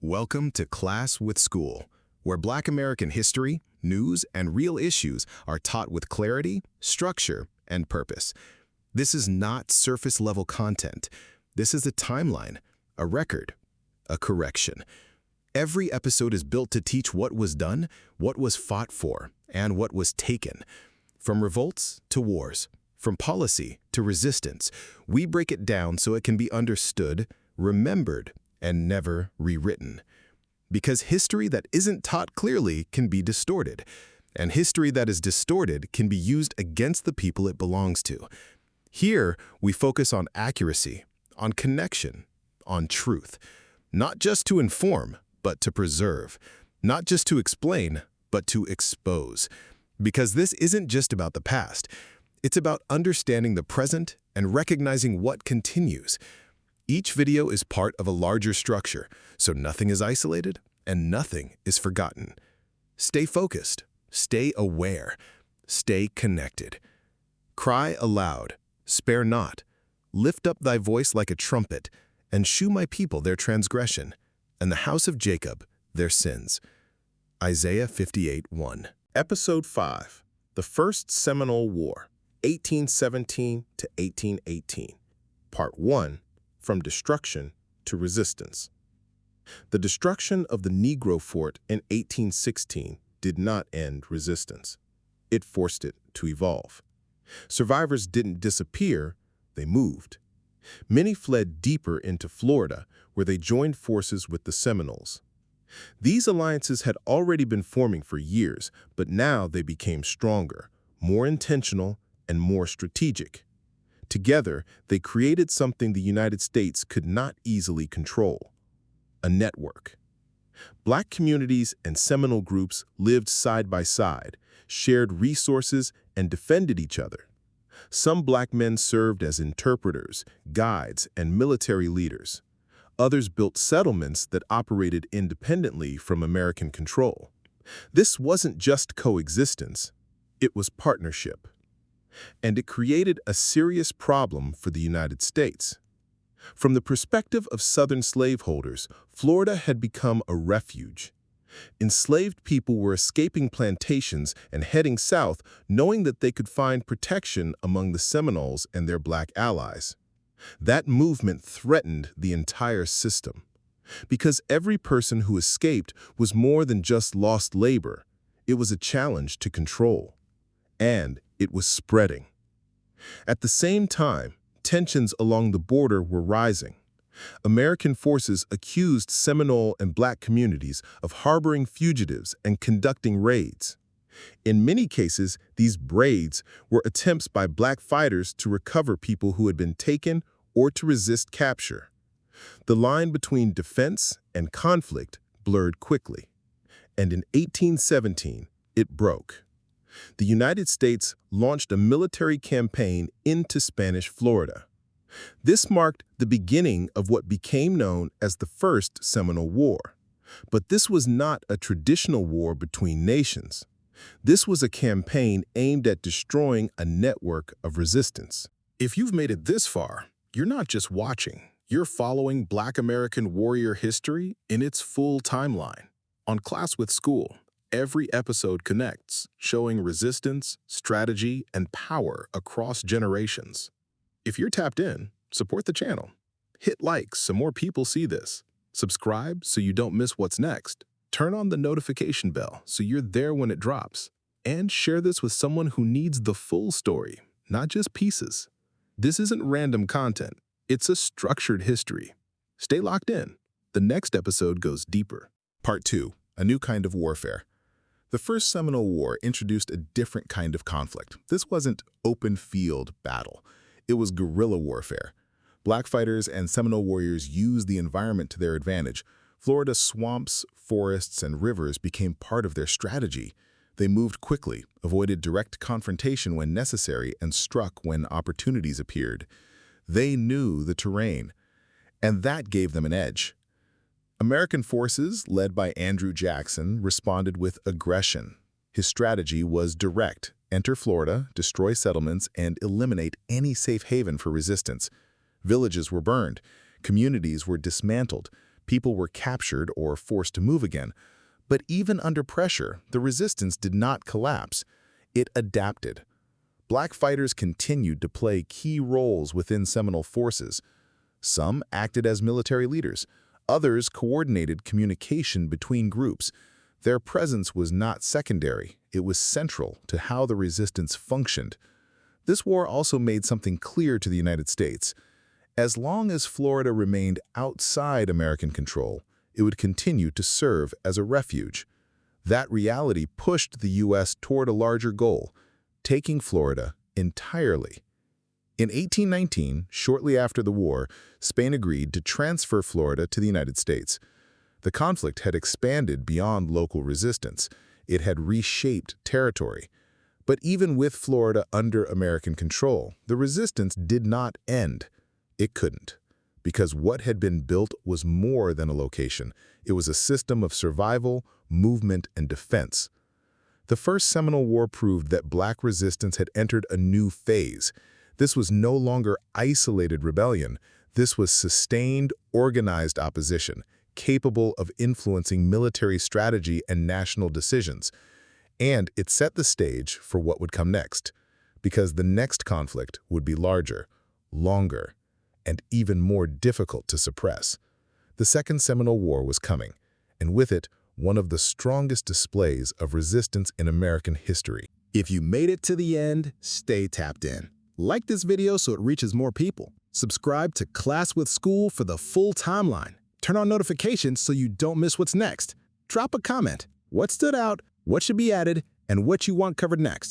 Welcome to Class with Skeul, where Black American history, news, and real issues are taught with clarity, structure, and purpose. This is not surface-level content. This is a timeline, a record, a correction. Every episode is built to teach what was done, what was fought for, and what was taken. From revolts to wars, from policy to resistance, we break it down so it can be understood, remembered, and never rewritten. Because history that isn't taught clearly can be distorted, and history that is distorted can be used against the people it belongs to. Here, we focus on accuracy, on connection, on truth. Not just to inform, but to preserve. Not just to explain, but to expose. Because this isn't just about the past. It's about understanding the present and recognizing what continues. Each video is part of a larger structure, so nothing is isolated and nothing is forgotten. Stay focused, stay aware, stay connected. Cry aloud, spare not. Lift up thy voice like a trumpet, and shew my people their transgression, and the house of Jacob their sins. Isaiah 58:1. Episode 5, The First Seminole War, 1817 to 1818. Part 1, From Destruction to Resistance. The destruction of the Negro Fort in 1816 did not end resistance. It forced it to evolve. Survivors didn't disappear, they moved. Many fled deeper into Florida, where they joined forces with the Seminoles. These alliances had already been forming for years, but now they became stronger, more intentional, and more strategic. Together, they created something the United States could not easily control: a network. Black communities and Seminole groups lived side by side, shared resources, and defended each other. Some Black men served as interpreters, guides, and military leaders. Others built settlements that operated independently from American control. This wasn't just coexistence, it was partnership. And it created a serious problem for the United States. From the perspective of Southern slaveholders, Florida had become a refuge. Enslaved people were escaping plantations and heading south, knowing that they could find protection among the Seminoles and their Black allies. That movement threatened the entire system, because every person who escaped was more than just lost labor. It was a challenge to control. And it was spreading. At the same time, tensions along the border were rising. American forces accused Seminole and Black communities of harboring fugitives and conducting raids. In many cases, these raids were attempts by Black fighters to recover people who had been taken or to resist capture. The line between defense and conflict blurred quickly. And in 1817, it broke. The United States launched a military campaign into Spanish Florida. This marked the beginning of what became known as the First Seminole War. But this was not a traditional war between nations. This was a campaign aimed at destroying a network of resistance. If you've made it this far, you're not just watching. You're following Black American warrior history in its full timeline. On Class with Skeul, every episode connects, showing resistance, strategy, and power across generations. If you're tapped in, support the channel. Hit like so more people see this. Subscribe so you don't miss what's next. Turn on the notification bell so you're there when it drops. And share this with someone who needs the full story, not just pieces. This isn't random content. It's a structured history. Stay locked in. The next episode goes deeper. Part 2, A New Kind of Warfare. The First Seminole War introduced a different kind of conflict. This wasn't open field battle. It was guerrilla warfare. Black fighters and Seminole warriors used the environment to their advantage. Florida's swamps, forests, and rivers became part of their strategy. They moved quickly, avoided direct confrontation when necessary, and struck when opportunities appeared. They knew the terrain, and that gave them an edge. American forces, led by Andrew Jackson, responded with aggression. His strategy was direct: enter Florida, destroy settlements, and eliminate any safe haven for resistance. Villages were burned, communities were dismantled, People were captured or forced to move again. But even under pressure, the resistance did not collapse. It adapted. Black fighters continued to play key roles within Seminole forces. Some acted as military leaders. Others coordinated communication between groups. Their presence was not secondary. It was central to how the resistance functioned. This war also made something clear to the United States. As long as Florida remained outside American control, it would continue to serve as a refuge. That reality pushed the U.S. toward a larger goal, taking Florida entirely. In 1819, shortly after the war, Spain agreed to transfer Florida to the United States. The conflict had expanded beyond local resistance. It had reshaped territory. But even with Florida under American control, the resistance did not end. It couldn't. Because what had been built was more than a location. It was a system of survival, movement, and defense. The First Seminole War proved that Black resistance had entered a new phase. This was no longer isolated rebellion. This was sustained, organized opposition, capable of influencing military strategy and national decisions. And it set the stage for what would come next, because the next conflict would be larger, longer, and even more difficult to suppress. The Second Seminole War was coming, and with it, one of the strongest displays of resistance in American history. If you made it to the end, stay tapped in. Like this video so it reaches more people. Subscribe to Class with Skeul for the full timeline. Turn on notifications so you don't miss what's next. Drop a comment. What stood out, what should be added, and what you want covered next.